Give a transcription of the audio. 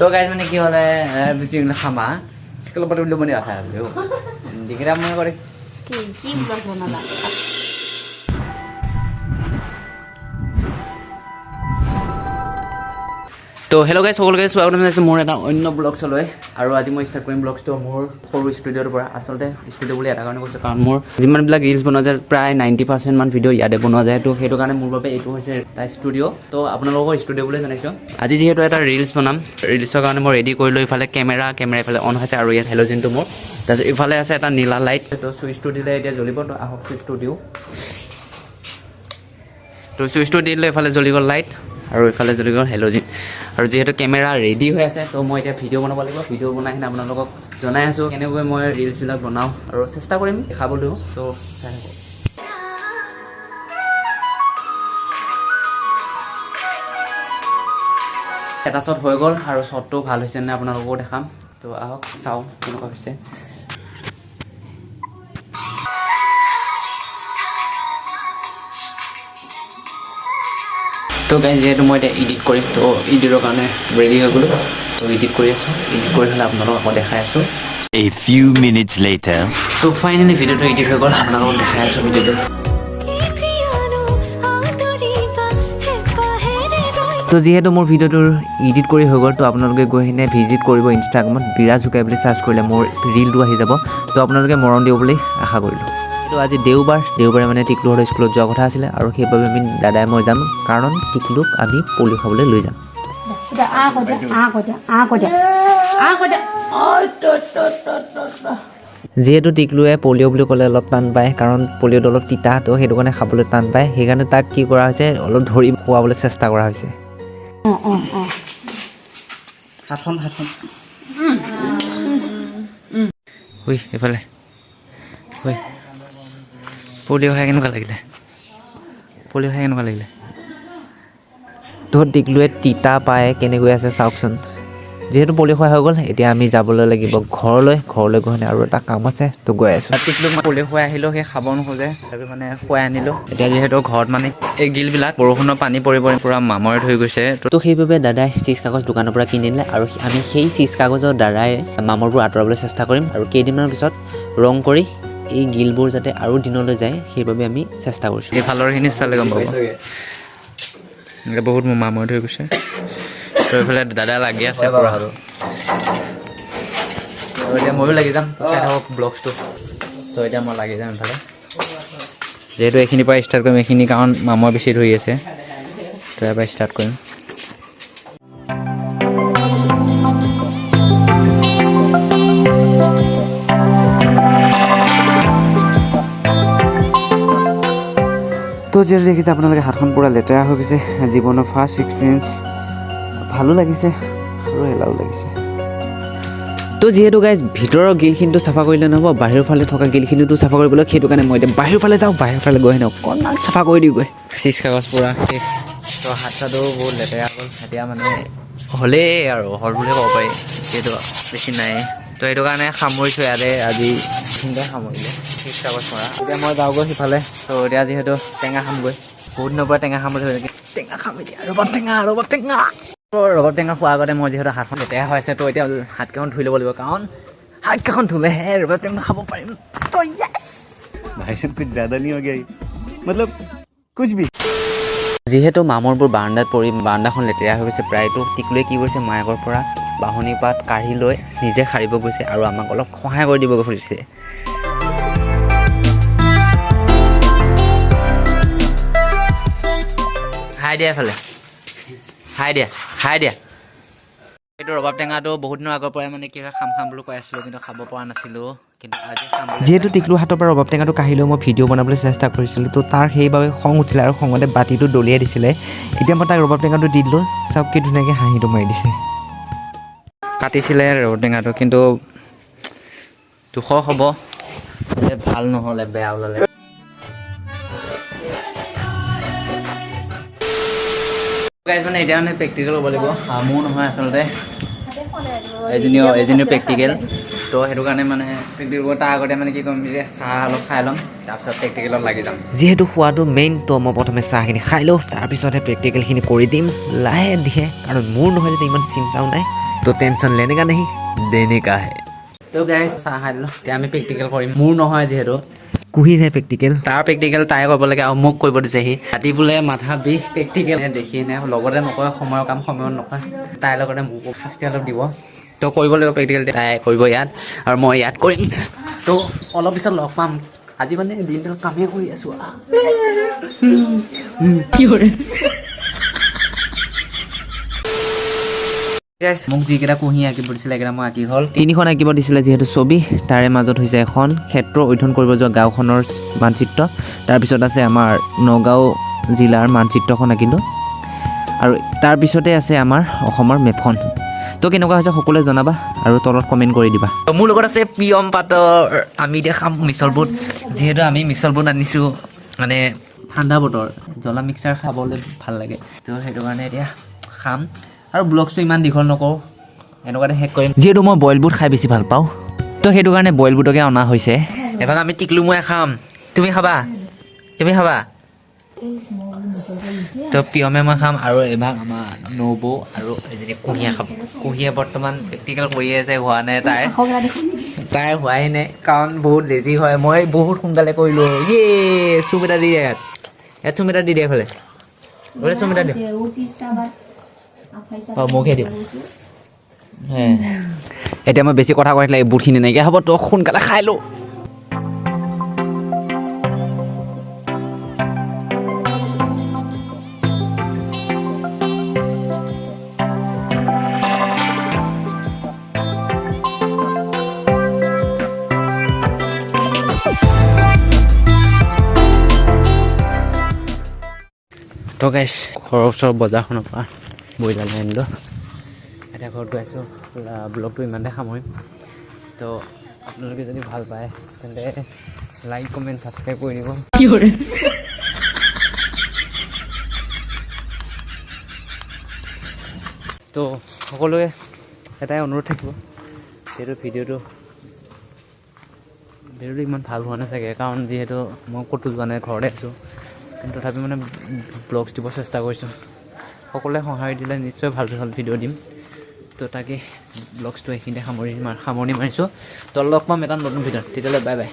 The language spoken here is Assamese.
তো গাইজ মানে কি হ'লে যিবিলাক খামা কেলে পাতি বুলি মনে আশা আৰু দিগৰা মই কৰে কি ব্লগ বনালা তো হেল্ল' গাইজ সকলোকে স্বাগতম জনাইছোঁ মোৰ এটা অন্য ব্লগ চলৈ আৰু আজি মই ষ্টাৰ্ট কৰিম ব্লগটো মোৰ সৰু ষ্টুডিঅ'ৰ পৰা আচলতে ষ্টুডিঅ' বুলি এটা কাৰণে কৈছোঁ কাৰণ মোৰ যিমানবিলাক ৰিলছ বনোৱা যায় প্ৰায় 90% মান ভিডিঅ' ইয়াতে বনোৱা যায় তো সেইটো কাৰণে মোৰ বাবে এইটো হৈছে এটা ষ্টুডিঅ' তো আপোনালোকৰ ষ্টুডিঅ' বুলি জনাইছোঁ আজি যিহেতু এটা ৰিলছ বনাম ৰিলছৰ কাৰণে মই ৰেডি কৰি লৈ ইফালে কেমেৰা ইফালে অন হৈছে আৰু ইয়াত হেল'জিনটো মোৰ তাৰপিছত ইফালে আছে এটা নীলা লাইট তো চুইচটো দিলে এতিয়া জ্বলিব তো আহক চুইচটো দিওঁ তো চুইচটো দিলে ইফালে জ্বলি গ'ল লাইট আৰু ইফালে জ্বলি গ'ল হেল'জিন আৰু যিহেতু কেমেৰা ৰেডি হৈ আছে তো মই এতিয়া ভিডিঅ' বনাব লাগিব ভিডিঅ' বনাই কিনে আপোনালোকক জনাই আছোঁ কেনেকৈ মই ৰিলছবিলাক বনাওঁ আৰু চেষ্টা কৰিম দেখাবলৈও তো চাই থাকক এটা শ্বট হৈ গ'ল আৰু শ্বটটো ভাল হৈছে নে আপোনালোককো দেখাম তো আহক চাওঁ কেনেকুৱা হৈছে তো গাইজ যিহেতু মই এতিয়া এডিট কৰিম তো এডিটৰ কাৰণে ৰেডি হৈ গ'লোঁ তো এডিট কৰি আছোঁ এডিট কৰি হ'লে আপোনালোকক আকৌ দেখাই আছোঁ A few minutes later তো ফাইনেলি ভিডিঅ'টো এডিট হৈ গ'ল আপোনালোকক দেখাই আছোঁ ভিডিঅ'টো তো যিহেতু মোৰ ভিডিঅ'টোৰ এডিট কৰি হৈ গ'ল তো আপোনালোকে গৈ কিনে ভিজিট কৰিব ইনষ্টাগ্ৰামত বিৰাজ হুকাই বুলি চাৰ্চ কৰিলে মোৰ ৰিলটো আহি যাব তো আপোনালোকে মৰম দিব বুলি আশা কৰিলোঁ তো আজি দেওবাৰে মানে টিকলুহঁতৰ স্কুলত যোৱা কথা আছিলে আৰু সেইবাবে আমি দাদাই মই যাম কাৰণ টিকলুক আমি পলিঅ' খাবলৈ লৈ যাম যিহেতু টিকলুৱে পলিঅ' বুলি ক'লে অলপ টান পায় কাৰণ পলিঅ'টো অলপ তিতা তো সেইটো কাৰণে খাবলৈ টান পায় সেইকাৰণে তাক কি কৰা হৈছে অলপ ধৰি খুৱাবলৈ চেষ্টা কৰা হৈছে এইফালে পলিঅ' খাই কেনেকুৱা লাগিলে তো টিকলুৱে তিতা পায় কেনেকৈ আছে চাওকচোন যিহেতু পলিঅ' খোৱা হৈ গ'ল এতিয়া আমি যাবলৈ লাগিব ঘৰলৈ গৈ আৰু এটা কাম আছে তো গৈ আছোঁ টিকলুক পলিঅ' খুৱাই আহিলোঁ সেই খাব নোখোজে তাৰপিছত মানে খুৱাই আনিলোঁ এতিয়া যিহেতু ঘৰত মানে এই গিলবিলাক বৰষুণৰ পানী পৰি পূৰা মামৰেত হৈ গৈছে তো সেইবাবে দাদাই চিজ কাগজ দোকানৰ পৰা কিনি দিলে আৰু আমি সেই চিজ কাগজৰ দ্বাৰাই মামৰবোৰ আঁতৰাবলৈ চেষ্টা কৰিম আৰু কেইদিনমানৰ পিছত ৰং কৰি এই গিলবোৰ যাতে আৰু দিনলৈ যায় সেইবাবে আমি চেষ্টা কৰিছোঁ এইফালৰখিনি চালে গম পাব বহুত মামৰেত হৈ গৈছে তো এইফালে দাদা লাগি আছে পূৰা আৰু এতিয়া ময়ো লাগি যাম চাই থাকক ব্লগছটো তো এতিয়া মই লাগি যাম এইফালে যিহেতু এইখিনিৰ পৰা ষ্টাৰ্ট কৰিম এইখিনি কাৰণ মামৰ বেছি ধৰি আছে তো ইয়াৰ পৰা ষ্টাৰ্ট কৰিম তো যিহেতু দেখিছে আপোনালোকে হাতখন পূৰা লেতেৰা হৈ গৈছে জীৱনৰ ফাৰ্ষ্ট এক্সপিৰিয়েঞ্চ ভালো লাগিছে আৰু এলাও লাগিছে তো যিহেতু গাইজ ভিতৰৰ গিলখিনিটো চাফা কৰিলে নহ'ব বাহিৰৰ ফালে থকা গিলখিনিটো চাফা কৰিবলৈ সেইটো কাৰণে মই এতিয়া বাহিৰৰ ফালে যাওঁ বাহিৰৰ ফালে গৈ হেনে অকণমান চাফা কৰি দিওঁগৈ চিজ কাগজ পূৰা শেষ তো হাত চাতো বহুত লেতেৰা হ'ল এতিয়া মানে হ'লেই আৰু হ'ল বুলিয়ে ক'ব পাৰি যিহেতু বেছি নাই তো সেইটো কাৰণে সামৰিছোঁ ইয়াতে আজি এইখিনিতে সামৰিলোঁ চিজ কাগজ পৰা এতিয়া মই যাওঁগৈ সিফালে তো এতিয়া যিহেতু টেঙা খামগৈ বহুত দিনৰ পৰা টেঙা খাম বুলি ভাবিছোঁ টেঙা খাম এতিয়া ৰবাব টেঙা খোৱাৰ আগতে মই যিহেতু হাতখন লেতেৰা হৈ আছে তো এতিয়া হাতকেইখন ধুই ল'ব লাগিব কাৰণ হাতকেইখন ধুলেহে ৰবাব টেঙা খাব পাৰিম তো যিহেতু মামৰবোৰ বাৰাণ্ডাত পৰি বাৰাণ্ডাখন লেতেৰা হৈ গৈছে প্ৰায়তো টিকলুৱে কি কৰিছে মায়েকৰ পৰা বাঢ়নি পাত কাঢ়ি লৈ নিজে সাৰিব গৈছে আৰু আমাক অলপ সহায় কৰি দিব খুজিছে খাই দিয়া এফালে খাই দিয়া এইটো ৰবাব টেঙাটো বহুত দিনৰ আগৰ পৰাই মানে কি হয় খাম বুলি কৈ আছিলোঁ কিন্তু খাব পৰা নাছিলোঁ কিন্তু আজি যিহেতু টিকলুৰ হাতৰ পৰা ৰবাব টেঙাটো কাঢ়ি লৈ মই ভিডিঅ' বনাবলৈ চেষ্টা কৰিছিলোঁ তো তাৰ সেইবাবে খং উঠিলে আৰু খঙতে বাতিটো দলিয়াই দিছিলে এতিয়া মই তাক ৰবাব টেঙাটো দি দিলোঁ চাওক কি ধুনীয়াকৈ হাঁহিটো মাৰি দিছে কাটিছিলে ৰবাব টেঙাটো কিন্তু দুখ হ'ব ভাল নহ'লে বেয়া ওলালে গাইজ মানে এতিয়া মানে প্ৰেক্টিকেল হ'ব লাগিব মোৰ নহয় আচলতে এজনীও প্ৰেক্টিকেল তো সেইটো কাৰণে মানে প্ৰেক্টিকেল তাৰ আগতে মানে কি কৰিম যে চাহ অলপ খাই ল'ম তাৰপিছত প্ৰেক্টিকেলত লাগি যাম যিহেতু খোৱাটো মেইন তো মই প্ৰথমে চাহখিনি খাই লওঁ তাৰপিছতহে প্ৰেক্টিকেলখিনি কৰি দিম লাহে ধীৰে কাৰণ মোৰ নহয় যদি ইমান চিন্তাও নাই তো টেনশ্যন লেনে কা নেহি দেনে কা হে তো গাইজ চাহ খাই দিলোঁ এতিয়া আমি প্ৰেক্টিকেল কৰিম মোৰ নহয় যিহেতু কুহিৰহে প্ৰেক্টিকেল তাৰ প্ৰেক্টিকেল তাই কৰিব লাগে আৰু মোক কৰিব দিছে সি ৰাতি বোলে মাথা বিষ প্ৰেক্টিকেল দেখি নে লগতে নকয় সময়ৰ কাম সময়ত নকয় তাইৰ লগতে মোক শাস্তি অলপ দিব তো কৰিব লাগিব প্ৰেক্টিকেল তাই কৰিব ইয়াত আৰু মই ইয়াত কৰিম তো অলপ পিছত লগ পাম আজি মানে দিনটো কামেই কৰি আছোঁ কি কৰে মোক যিকেইটা কুঁহি আঁকিব দিছিলে এইকেইটা মই আঁকি হ'ল 3খন আঁকিব দিছিলে যিহেতু ছবি তাৰে মাজত হৈছে এখন ক্ষেত্ৰ অধ্যয়ন কৰিব যোৱা গাঁওখনৰ মানচিত্ৰ তাৰপিছত আছে আমাৰ নগাঁও জিলাৰ মানচিত্ৰখন আঁকিলোঁ আৰু তাৰপিছতে আছে আমাৰ অসমৰ মেপখন তো কেনেকুৱা হৈছে সকলোৱে জনাবা আৰু তলত কমেণ্ট কৰি দিবা মোৰ লগত আছে প্ৰিয়ম পাতৰ আমি এতিয়া খাম মিছল বুট যিহেতু আমি মিছল বুট আনিছোঁ মানে ঠাণ্ডা বতৰ জ্বলা মিক্সাৰ খাবলৈ ভাল লাগে তো সেইটো কাৰণে এতিয়া খাম আৰু ব্লগছটো ইমান দীঘল নকৰোঁ এনেকুৱাতে শেষ কৰিম যিহেতু মই বইল বুট খাই বেছি ভাল পাওঁ তো সেইটো কাৰণে বইল বুটকে অনা হৈছে এভাগ আমি টিকলু মই খাম তুমি খাবা তো প্ৰিয়মে মই খাম আৰু এভাগ আমাৰ নবৌ আৰু এজনী কুঁহিয়া খাব কুঁহিয়া বৰ্তমান প্ৰেক্টিকেল কৰিয়ে আছে হোৱা নাই তাইৰ হোৱাই নাই কাৰণ বহুত লেজি হয় মই বহুত সোনকালে কৰিলোঁ চুম এটা দি ইয়াত চুম এটা দি দিয়া হ'লে চুম এটা দি মোকহে দিওঁ এতিয়া মই বেছি কথা কৈ থাকিলে এই বুটখিনি নাইকিয়া হ'ব তই সোনকালে খাই লওঁ তো গাইছ ঘৰৰ ওচৰৰ বজাৰখনৰ পৰা বইলাৰ লৈ আনিলোঁ এতিয়া ঘৰত গৈ আছোঁ ব্লগটো ইমানতে সামৰিম তো আপোনালোকে যদি ভাল পায় তেন্তে লাইক কমেণ্ট ছাবস্ক্ৰাইব কৰি দিব কি কৰে তো সকলোৱে এটাই অনুৰোধ থাকিব যিহেতু ভিডিঅ'টো ইমান ভাল হোৱা নাই চাগে কাৰণ যিহেতু মই ক'তো যোৱা নাই ঘৰতে আছোঁ কিন্তু তথাপি মানে ব্লগছ দিব চেষ্টা কৰিছোঁ সকলোৱে সঁহাৰি দিলে নিশ্চয় ভাল ভিডিঅ' দিম তো তাকে ব্লগছটো এইখিনিতে সামৰণি মাৰিছোঁ তো লগ পাম এটা নতুন ভিডিঅ'ত তেতিয়াহ'লে বাই বাই